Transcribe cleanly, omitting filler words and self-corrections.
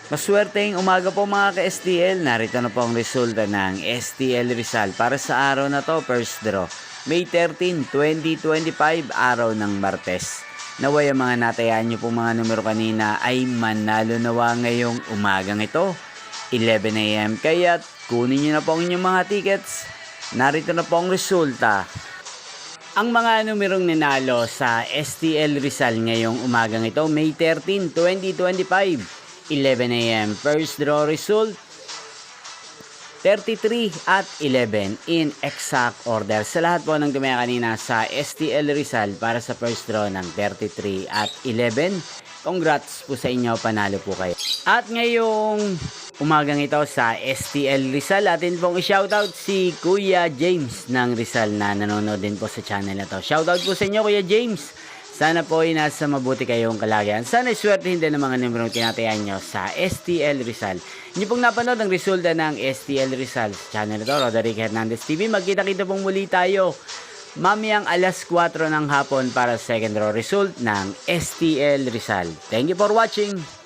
Maswerteng umaga po mga ka-STL. Narito na po ang resulta ng STL Rizal para sa araw na to, first draw. May 13, 2025, araw ng Martes. Naway ang mga natayaan nyo po mga numero kanina ay manalo nawa ngayong umagang ito, 11 AM. Kaya't kunin nyo na po ang inyong mga tickets. Narito na po ang resulta. Ang mga numerong nanalo sa STL Rizal ngayong umagang ito, May 13, 2025. 11 AM. First draw result, 33 at 11 in exact order. Sa lahat po ng tumaya kanina sa STL Rizal para sa first draw ng 33 at 11, congrats po sa inyo, panalo po kayo. At ngayong umagang ito sa STL Rizal, atin pong i-shoutout si Kuya James ng Rizal na nanonood din po sa channel na to. Shoutout po sa inyo, Kuya James. Sana po ay nasa mabuti kayong kalagayan. Sana iswertehin din ng mga numerong tinatayan nyo sa STL Rizal. Hindi pong napanood ang resulta ng STL Rizal sa channel ito, Roderick Hernandez TV. Magkita-kita pong muli tayo mamayang alas 4 ng hapon para sa second draw result ng STL Rizal. Thank you for watching.